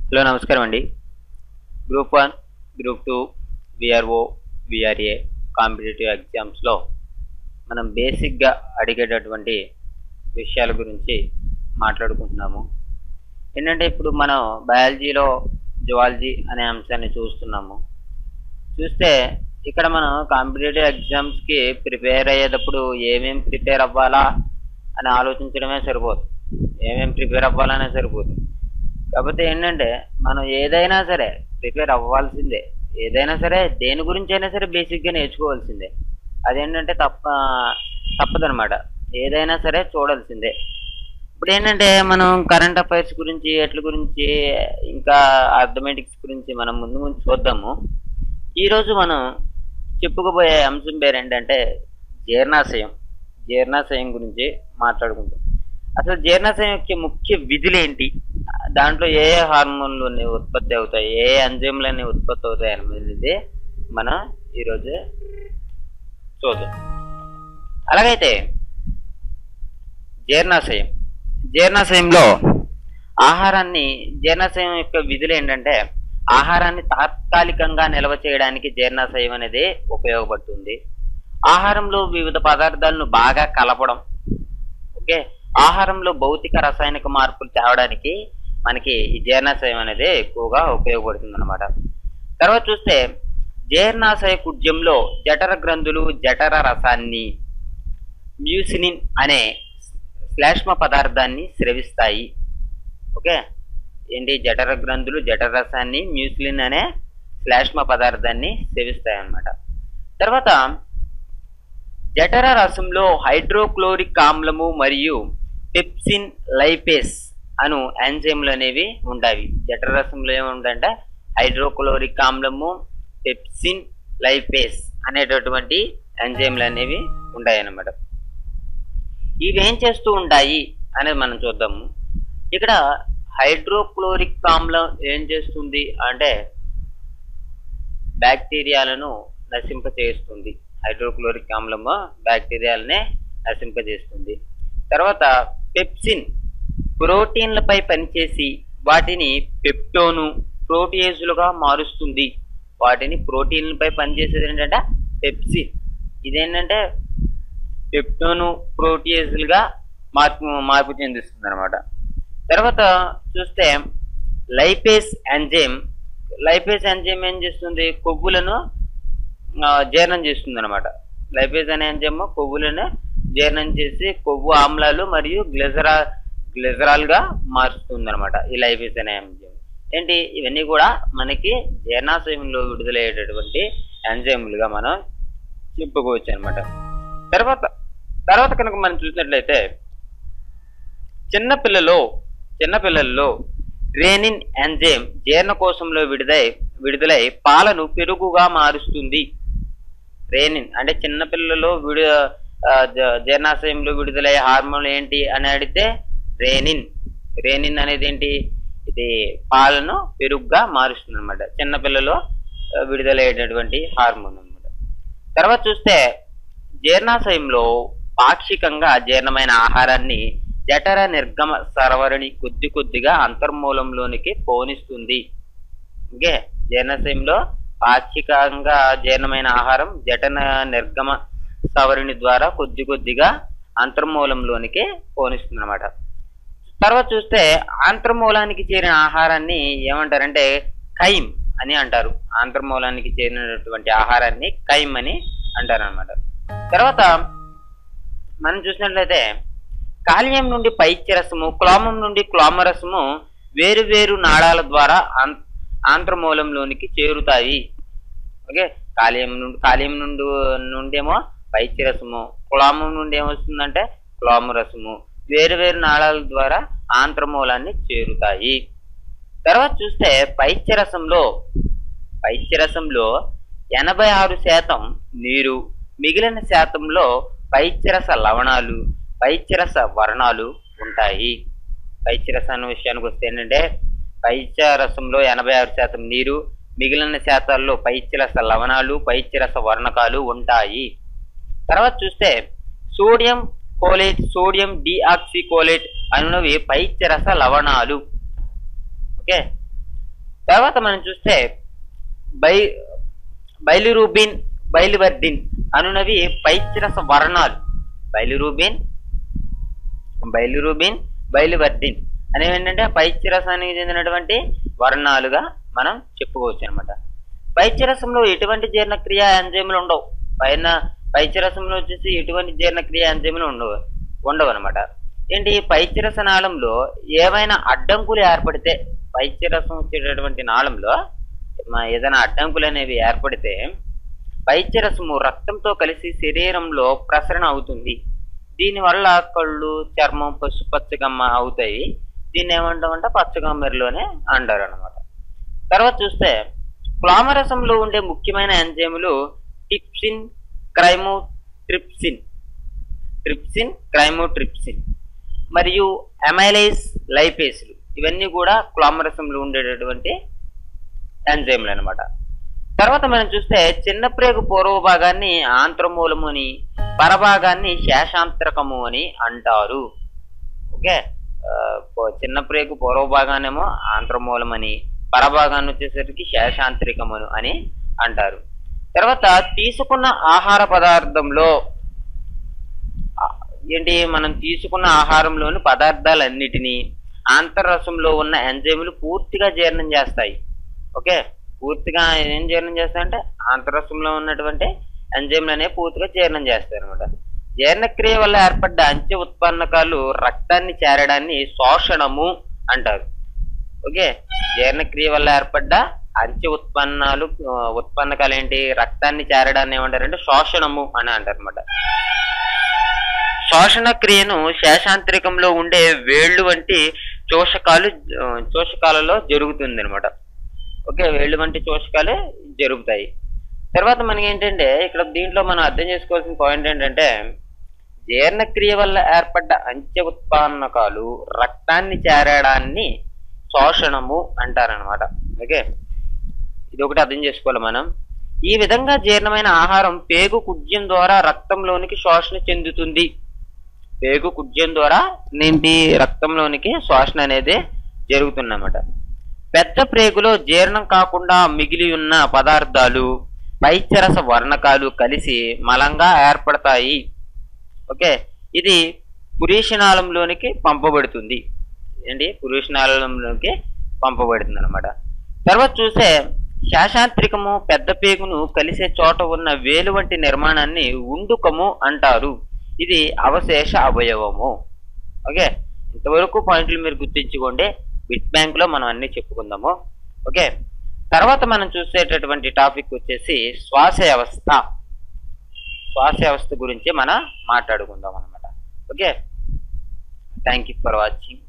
Hello నమస్కారం అండి. Group 1, group 2, VRO, VRA competitive ఎగ్జామ్స్లో మనం బేసిక్గా అడిగేటటువంటి విషయాల గురించి మాట్లాడుకుంటున్నాము. ఏంటంటే ఇప్పుడు మనం బయాలజీలో జువాలజీ అనే అంశాన్ని చూస్తే ఇక్కడ మనం కాంపిటేటివ్ ఎగ్జామ్స్కి ప్రిపేర్ అయ్యేటప్పుడు ఏమేమి ప్రిపేర్ అవ్వాలా అని ఆలోచించడమే సరిపోతుంది. కాకపోతే ఏంటంటే మనం ఏదైనా సరే ప్రిపేర్ అవ్వాల్సిందే. ఏదైనా సరే దేని గురించి అయినా సరే బేసిక్గా నేర్చుకోవాల్సిందే. అదేంటంటే తప్పదనమాట. ఏదైనా సరే చూడాల్సిందే. ఇప్పుడు ఏంటంటే మనం కరెంట్ అఫైర్స్ గురించి, ఎట్ల గురించి, ఇంకా అర్థమెటిక్స్ గురించి మనం ముందు చూద్దాము. ఈరోజు మనం చెప్పుకోబోయే అంశం పేరు ఏంటంటే జీర్ణాశయం గురించి మాట్లాడుకుంటాం. అసలు జీర్ణాశయం యొక్క ముఖ్య విధులు ఏంటి, దాంట్లో ఏ హార్మోన్లు ఉత్పత్తి అవుతాయి, ఏ ఎంజైమ్లన్నీ ఉత్పత్తి అవుతాయి అనేది మనం ఈరోజు చూద్దాం. అలాగైతే జీర్ణాశయంలో జీర్ణాశయం యొక్క విధులు ఏంటంటే ఆహారాన్ని తాత్కాలికంగా నిల్వ చేయడానికి జీర్ణాశయం అనేది ఉపయోగపడుతుంది. ఆహారంలో వివిధ పదార్థాలను బాగా కలపడం, ఆహారంలో భౌతిక రసాయనిక మార్పులు తేవడానికి మనకి ఈ జీర్ణాశయం అనేది ఎక్కువగా ఉపయోగపడుతుంది అనమాట. తర్వాత చూస్తే జీర్ణాశయ కుడ్యంలో జఠర గ్రంథులు జఠర రసాన్ని, మ్యూసినిన్ అనే శ్లేష్మ పదార్థాన్ని స్రవిస్తాయి. జఠర గ్రంథులు జఠర రసాన్ని, మ్యూసిలిన్ అనే శ్లేష్మ పదార్థాన్ని స్రవిస్తాయి అన్నమాట. తర్వాత జఠర రసంలో హైడ్రోక్లోరిక్ ఆమ్లము మరియు పెప్సిన్ లైపేస్ అను ఎంజైమ్లు అనేవి ఉంటాయి. జఠర రసంలో ఏముంటాయంటే హైడ్రోక్లోరిక్ ఆమ్లము, పెప్సిన్ లైపేస్ అనేటటువంటి ఎంజైమ్లు అనేవి ఉంటాయి అన్నమాట. ఇవి ఏం చేస్తూ ఉంటాయి అనేది మనం చూద్దాము. ఇక్కడ హైడ్రోక్లోరిక్ ఆమ్లం ఏం చేస్తుంది అంటే బ్యాక్టీరియాలను నశింపచేస్తుంది. హైడ్రోక్లోరిక్ ఆమ్లము బ్యాక్టీరియాలనే నశింపజేస్తుంది. తర్వాత పెప్సిన్ ప్రోటీన్లపై పనిచేసి వాటిని పెప్టోను ప్రోటీయేజులుగా మారుస్తుంది. వాటిని ప్రోటీన్లపై పనిచేసేది ఏంటంటే పెప్సిన్. ఇదేంటంటే పెప్టోను ప్రోటీయేజులుగా మార్పు చెందిస్తుంది అనమాట. తర్వాత చూస్తే లైపేస్ ఎంజైమ్ ఏం చేస్తుంది, కొవ్వులను జీర్ణం చేస్తుంది అనమాట. లైపేస్ అనే ఎంజైమ్ కొవ్వులను జీర్ణం చేసి కొవ్వు ఆమ్లాలు మరియు గ్లిజరాల్ గా మారుస్తుంది అనమాట. ఈ లైపేస్ అనే ఎంజైమ్ ఇవన్నీ కూడా మనకి జీర్ణాశయంలో విడుదలయ్యేటటువంటి ఎంజైమ్లుగా మనం చెప్పుకోవచ్చు అనమాట. తర్వాత కనుక మనం చూసినట్లయితే చిన్నపిల్లల్లో రెనిన్ ఎంజైమ్ జీర్ణకోశంలో విడుదలై పాలను పెరుగుగా మారుస్తుంది. రెనిన్ అంటే చిన్నపిల్లలలో జీర్ణాశయంలో విడుదలయ్యే హార్మోన్ ఏంటి అని అడిగితే రెనిన్ అనేది ఏంటి, ఇది పాలను పెరుగుగా మారుస్తుంది అనమాట. చిన్నపిల్లలో విడుదలయ్యేటటువంటి హార్మోన్ అనమాట. తర్వాత చూస్తే జీర్ణాశయంలో పాక్షికంగా జీర్ణమైన ఆహారాన్ని జఠర నిర్గమ సరవరిని కొద్దిగా అంతర్మూలంలోనికి పోనిస్తుంది. జీర్ణాశయంలో పాక్షికంగా జీర్ణమైన ఆహారం జఠర నిర్గమ సవరిణి ద్వారా కొద్దిగా అంతర్మూలంలోనికి పోనిస్తుంది అనమాట. తర్వాత చూస్తే అంతర్మూలానికి చేరిన ఆహారాన్ని ఏమంటారంటే కైమ్ అని అంటారు. అంతర్మూలానికి చేరినటువంటి ఆహారాన్ని కైమ్ అని అంటారు అనమాట. తర్వాత మనం చూసినట్లయితే కాల్యం నుండి పైత్యరసము, క్లోమం నుండి క్లోమరసము వేరు నాళాల ద్వారా ఆంత్రమూలంలోనికి చేరుతాయి. కాల్యం నుండేమో పైత్యరసము, క్లోమం నుండి ఏమొస్తుందంటే క్లోమరసము వేరు నాళాల ద్వారా ఆంత్రమూలాన్ని చేరుతాయి. తర్వాత చూస్తే పైత్యరసంలో 86% నీరు, మిగిలిన శాతంలో పైత్యరస లవణాలు, పైత్యరస వర్ణాలు ఉంటాయి. పైత్యరసం విషయానికి వస్తే ఏంటంటే పైత్యరసంలో 86% నీరు, మిగిలిన శాతాల్లో పైత్యరస లవణాలు, పైత్యరస వర్ణకాలు ఉంటాయి. తర్వాత చూస్తే సోడియం కోలేట్, సోడియం డిఆక్సికోలేట్ అనేవి పైత్యరస లవణాలు. తర్వాత మనం చూస్తే బై బైలిరూబిన్, బైలివర్డిన్ అనునవి పైచిరస వర్ణాలు. బైలిరూబిన్, బైలివర్డిన్ అనేవి ఏంటంటే పైచిరసానికి చెందినటువంటి వర్ణాలుగా మనం చెప్పుకోవచ్చు అనమాట. పైచిరసంలో ఎటువంటి జీర్ణక్రియ ఎంజైములు ఉండవు. పైచిరసంలో వచ్చేసి ఎటువంటి జీర్ణక్రియ ఎంజైములు ఉండవు అనమాట. ఏంటి, పైచిరస నాళంలో ఏవైనా అడ్డంకులు ఏర్పడితే, పైచిరసం వచ్చేటటువంటి నాళంలో ఏదైనా అడ్డంకులు అనేవి ఏర్పడితే పైచిరసము రక్తంతో కలిసి శరీరంలో ప్రసరణ అవుతుంది. దీనివల్ల కళ్ళు, చర్మం పసుపచ్చగమ్మ అవుతాయి. దీన్ని ఏమంటామంటే పచ్చగమ్మరిలోనే అంటారు అనమాట. తర్వాత చూస్తే క్లామరసంలో ఉండే ముఖ్యమైన ఎంజైములు ట్రిప్సిన్, క్రైమోట్రిప్సిన్ మరియు అమైలేస్, లైపేస్లు. ఇవన్నీ కూడా క్లామరసంలో ఉండేటటువంటి ఎంజైములు అనమాట. తర్వాత మనం చూస్తే చిన్న ప్రేగు పూర్వ భాగాన్ని ఆంత్రమూలము అని, పరభాగాన్ని శేషాంతరకము అని అంటారు. ఓకే, చిన్న ప్రేగు పూర్వ భాగాన్నేమో ఆంత్రమూలం అని, పరభాగాన్ని వచ్చేసరికి శేషాంతరికము అని అంటారు. తర్వాత తీసుకున్న ఆహార పదార్థంలో ఏంటి, మనం తీసుకున్న ఆహారంలోని పదార్థాలన్నిటినీ ఆంతరరసంలో ఉన్న ఎంజైములు పూర్తిగా జీర్ణం చేస్తాయి. ఓకే, పూర్తిగా ఏం జీర్ణం చేస్తాయంటే ఆంతరరసంలో ఉన్నటువంటి ఎంజైములు అనేవి పూర్తిగా జీర్ణం చేస్తాయి అనమాట. జీర్ణక్రియ వల్ల ఏర్పడ్డ అంచె ఉత్పన్నకాలు రక్తాన్ని చేరడాన్ని శోషణము అంటారు. ఓకే, జీర్ణక్రియ వల్ల ఏర్పడ్డ అంచె ఉత్పన్నకాలు ఏంటి, రక్తాన్ని చేరడాన్ని ఏమంటారంటే శోషణము అని అంటారు అనమాట. శోషణ క్రియను శేషాంతరికంలో ఉండే వేళ్ళు వంటి చోషకాలలో జరుగుతుంది అనమాట. ఓకే, వేళ్ళు వంటి చోషకాలు జరుగుతాయి. తర్వాత మనకి ఏంటంటే ఇక్కడ దీంట్లో మనం అర్థం చేసుకోవాల్సిన పాయింట్ ఏంటంటే జీర్ణక్రియ వల్ల ఏర్పడ్డ అంచె ఉత్పన్నకాలు రక్తాన్ని చేరడాన్ని శోషణము అంటారనమాట. ఓకే, ఇది ఒకటి అర్థం చేసుకోవాలి మనం. ఈ విధంగా జీర్ణమైన ఆహారం పేగు కుడ్యం ద్వారా రక్తంలోనికి శోషణ చెందుతుంది. పేగు కుడ్యం ద్వారా రక్తంలోనికి శోషణ అనేది జరుగుతుందన్నమాట. పెద్ద ప్రేగులో జీర్ణం కాకుండా మిగిలి ఉన్న పదార్థాలు పైచరస వర్ణకాలు కలిసి మలంగా ఏర్పడతాయి. ఓకే, ఇది పురీషనాళంలోనికి పంపబడుతుంది. పురీషనాళంలోనికి పంపబడుతుంది అనమాట. తర్వాత చూస్తే శేషాంతరికము పెద్ద పేగును కలిసే చోట ఉన్న వేలు వంటి నిర్మాణాన్ని ఉండుకము అంటారు. ఇది అవశేష అవయవము. ఓకే, ఇంతవరకు పాయింట్లు మీరు గుర్తించుకోండి. బిట్ బ్యాంక్ లో మనం అన్ని చెప్పుకుందాము. ఓకే, తర్వాత మనం చూసేటటువంటి టాపిక్ వచ్చేసి శ్వాస వ్యవస్థ గురించి మనం మాట్లాడుకుందాం అనమాట. Okay, thank you for watching.